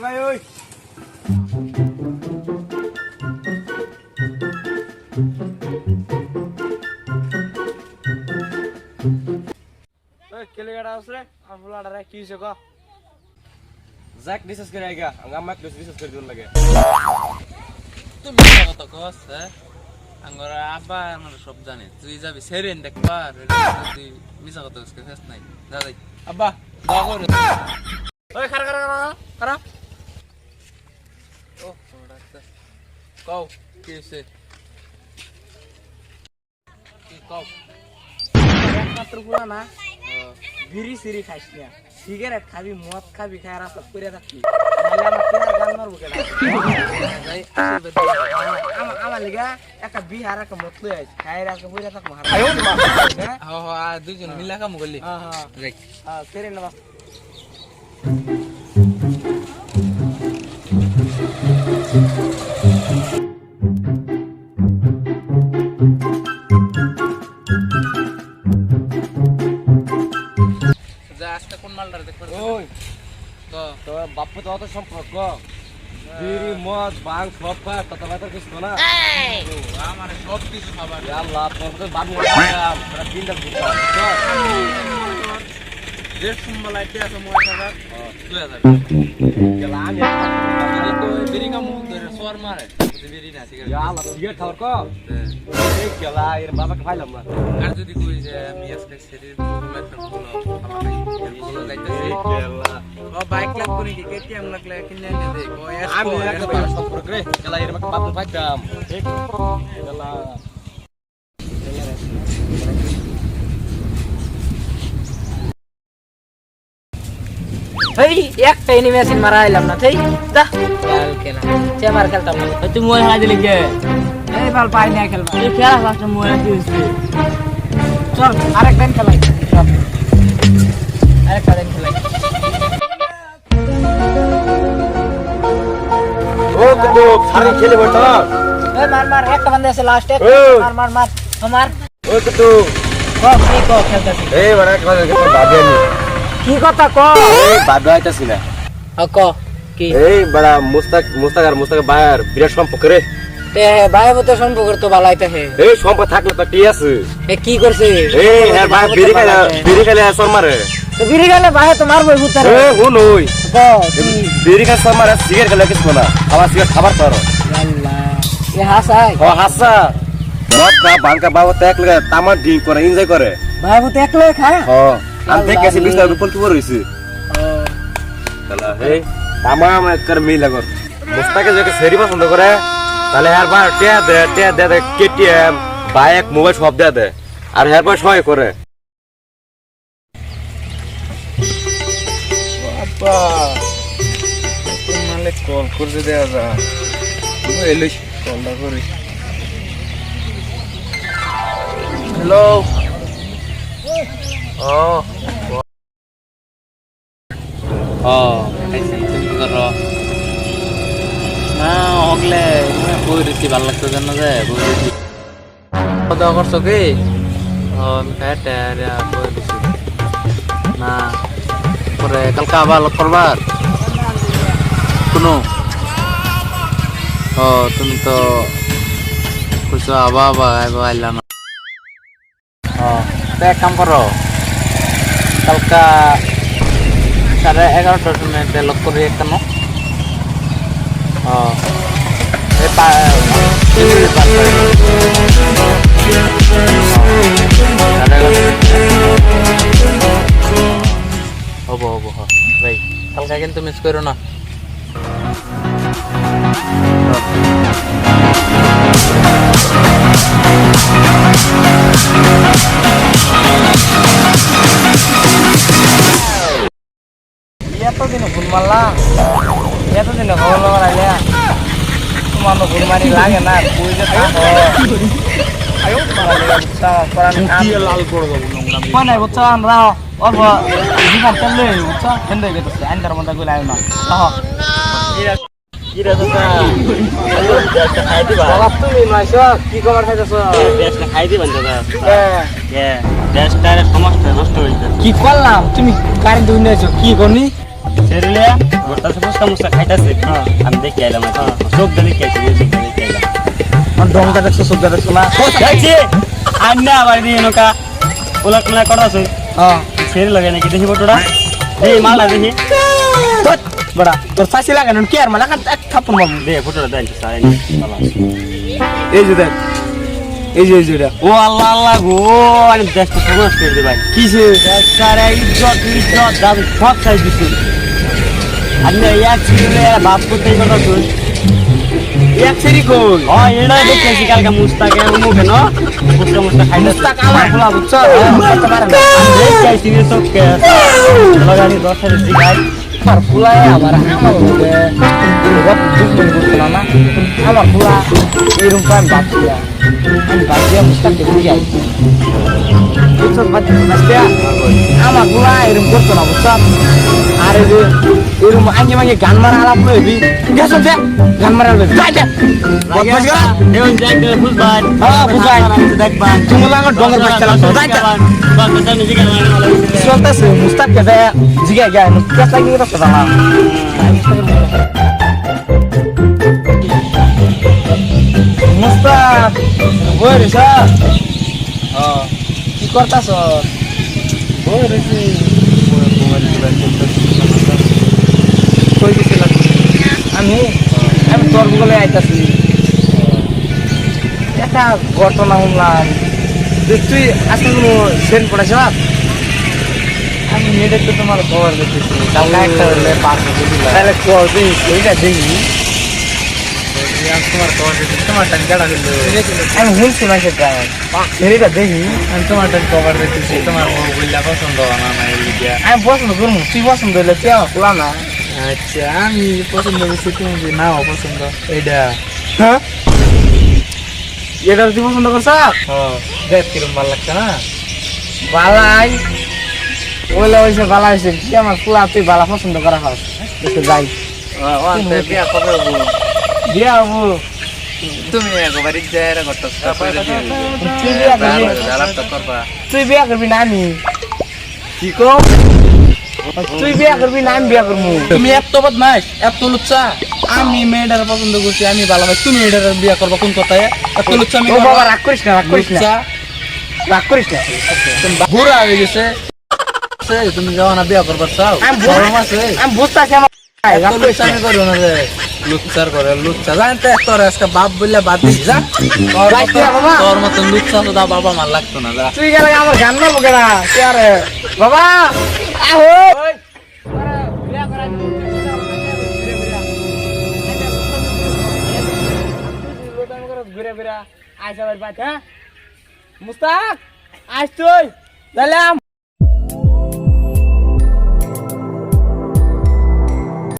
ভাই ওই কেলেগাড়া আসরে আমলাড়া কি হইছে ক জ্যাক ডিসকাস করে আইগা আম্মা ডিসকাস করে দিন লাগে তুমি কথা কস হ্যাঁ আঙ্গরা আব্বা আমরা সব জানে তুই যাবি সেরেন দেখবা তুই মিছা কথা কস ফেস নাই যা যাই আব্বা দোয়া করে ওই খারা খারা খারা খারা ও ডাক্তার কও কি হইছে কি কও একমাত্র পুরা না বিড়ি সিরি খাইস না সিগারেট খাবি মদ খাবি খায় রাস্তা করে থাকবি নাহলে আমার কেনা গান মারবো কেডা যাই আশীর্বাদ আমার লিগা একটা বিহার একটা মত লই আইছ খায় রাস্তা করে থাকবো হ্যাঁ দুইজন মিলা কাম করলি হ্যাঁ যাই সেরে না যা আজকে কোন মালটার দেখব ওই তো তো বাপ্পু তো অত সম্পর্ক বিড়ি মদ ভাং সব খা তত কথা কিছু না আমার সব কিছু খাবার আল্লাহ তোর তো বাবু তিনটা যে সম্বলাইতে আছে মোয়া খাবার 2000 গেলা আমি তো বিড়ি কাম ধরে সোয়ার মারে বিড়ি না সিগারেট আল্লাহ সিগারেট খাওয়ার কো এই গেলা এর বাবাকে খাইলাম না আর যদি কই যে আমি আজকে শরীর একটা ফুলো আমাকে ফুলো যাইতেছি গেলা ও বাইক ক্লাব করি কি কেটিএম লাগলে কিনে এনে দে ও আমি একটা সম্পর্ক রে গেলা এর বাবাকে বাবু খাইতাম গেলা এই একটা এনিমেশন মারা আইলাম না তাই দা কাল কেনা সে মার খেলতাম না তুই মোবাইল হারা দিলি কে এই বল পাই না খেলবা এই খেলা ফাস্ট মোবাইল কি হইছে চল আরেকটা দিন খেলাই সব আরেকটা দিন খেলাই ও কত সারি খেলে বটা এই মার মার একটা বান্দা আছে লাস্ট এক মার মার মার আমার ও কত ও কি কো খেলতাছি এই বড় কথা কথা বাদে আমি কি কথা কো এই বাদে আইতাছি না ও কো কি এই বড় মুস্তাক বাইর বিরাট সম্পর্ক রে তে ভাই বতে সম্পর্ক তো ভালো আইতা হে এই সম্পর্ক থাকলে তো টি আছে এ কি করছে এই হ্যাঁ ভাই বিড়ি খেলে সর মারে তো বিড়ি গেলে ভাই তো মারবো ভূতারে এ হুন ওই কো বিড়ি খেলে সর মারে সিগারেট খেলে কিছু না আমার সিগারেট খাবার পারো আল্লাহ এ হাসাই ও হাসা মদ খা বাঙ্কা বাবা ত্যাগ লাগে তামার ড্রিঙ্ক করে এনজয় করে ভাই বতে একলাই খায় হ আমি দেখেছি বিস্তার উপর কি রইছে তাহলে এই তামাম একর মিল আগর মুস্তাকে যে সেরি পছন্দ করে তাহলে আর বার টিয়া দে কেটিএম বাইক মোবাইল সব দে আর হের পর সহায় করে বাবা কোন মালে কল করতে দেয়া যা এলো কলটা করি হ্যালো তুমি করো না হগলে বই রেছি ভাল লাগতো জানো যে বই রেছি খাওয়া করছো কি আমি খাইতে বই রেছি না পরে কালকে আবার লক করবার কোনো তুমি তো কইছো আবার আইলা না তো এক কাম করো কালকা 11:30টার সময় লক করে একটা নো হব ভাই কালকা কিন্তু মিস করো না এতদিনে ভুল মারলাম এতদিনে খবর লগা লাগলে তোমার ভুল মারি লাগে না কই যে লাল করে দেবো নাই বুঝছো আমরা অল্প জীবন চললে বুঝছো হেন্দে গেছে আইনটার মধ্যে গেলে আয় না তুমি মাইছো কি খবর খাইতেছো খাই দিবেন সমস্যা নষ্ট হয়েছে কি করলাম তুমি কারেন্ট কি করনি গোটাছে ফুচকা মুচকা খাইতাছে আমি দেখি আইলাম চোখ দিয়ে দেখি আইছি চোখ দিয়ে দেখি আইলাম আমার ডংটা দেখছো সুন্দর দেখছো না দেখছি আর না আবার দিয়ে নৌকা ওলা টোলা করা আছে হ্যাঁ ছেড়ে লাগে নাকি দেখি ফটোটা এই মালটা দেখি বড়া তোর ফাঁসি লাগানো কি আর মালা এক থাপ্পড় মারবো দে ফটোটা দেন সারাই এই যে দেখ এই যে এটা ও আল্লাহ আল্লাহ গো আমি দেশটা সমাজ করে দে ভাই কিসে সারা ইজ্জত ইজ্জত দাবি সব চাই দিচ্ছি আপনি এক ছিলেন বাপ করতে কথা শুন এক সেরি কই হ্যাঁ এটা দেখতেছি কালকে মুস্তাকে মুখে ন মুস্তা মুস্তা খাই মুস্তাক আমার ফুলা বুঝছো করতে পারে না দেখছি তো লাগানি 10 দিগাই আমার ফুলায় আবার আমার মধ্যে রব দুশ্মন করছিল না আমার ফুলা এরকম প্রাণ বাচ্চা আমি বাচ্চা মুস্তাককে বুঝে আইছি বুঝছো বাচ্চা আমার ফুলা এরকম করতো না বুঝছো আর এই যে এরকম আগে মাগে গান মারা আলাপ লইবি গেছো যে গান মারা লইবি যাই যা বদমাশ গা এখন যাই বুঝবাই হ্যাঁ বুঝাই দেখবা তুমি লাগো ডঙ্গর বাচ্চা লাগতো যাই যা বাপ কথা নিজে গান লাগা চলতেছে মুস্তাককে দে জিগাই গায় কেস লাগি রাখতে দাও মুস্তাক বই রেছ কি করতাছ বই রেছি কই গেছিল আমি আমি তোর বগলে আইতাছি একটা ঘটনা শুনলাম যে তুই আজকে কোনো সেন পড়াইছ আমি নেটে তো তোমার খবর দেখতেছি কালকে একটা হলে 500 দিছিল তাহলে কদিন এইটা দেখি তোমার খবর দেখতেছি তোমার টাইম কাটা দিল আমি শুনছি না সেটা সেটা দেখি আমি তোমার টাইম কভার দেখতেছি তোমার বইলা পছন্দ হয় না এই লিগা আমি পছন্দ করবো তুই পছন্দ হইলে তুই আমার খোলা না আচ্ছা আমি পছন্দ করছি তুমি যে না অপছন্দ এইটা হ্যাঁ এটা তুই পছন্দ করছ দেখ কিরম ভালো লাগছে না বালাই ওইলে হয়েছে বালা হয়েছে কি আমার খোলা তুই বালা পছন্দ করা হয় দেখতে যাই বিয়া কবে হবো বিয়া হবো তুমি একবার ইজ্জারা করতেছ তুই বিয়া করবি জালাপটা করবা তুই বিয়া করবি না আমি কি কম তুই বিয়া করবি না আমি বিয়া করবো তুমি এত বদমাইশ এত লুচ্চা আমি মেয়েটার পছন্দ করছি আমি ভালোবাসি তুমি মেয়েটার বিয়া করবা কোন কথায় এত লুচ্চা আমি ও বাবা রাগ করিস না রাগ করিস না লুচ্চা রাগ করিস না বুড়া হয়ে গেছে তুমি যাও না বিয়া করবার চাও গরম আছে আমি বুঝতেছি আমার রাগ করিস না লুচ্চামি করো না রে লুচ্চার করে লুচ্চা জানতে তোর আজকে বাপ বললে বাদ দিস যা যাইস না বাবা। তোর মতন লুচ্চা তো বাবা মার লাগতো না যা তুই গেলে আমার গান মারবো কেনা তুই আরে বাবা আহো ঘুরে ঘুরে আইসা বাড়ি মুস্তাক আইস তুই তাহলে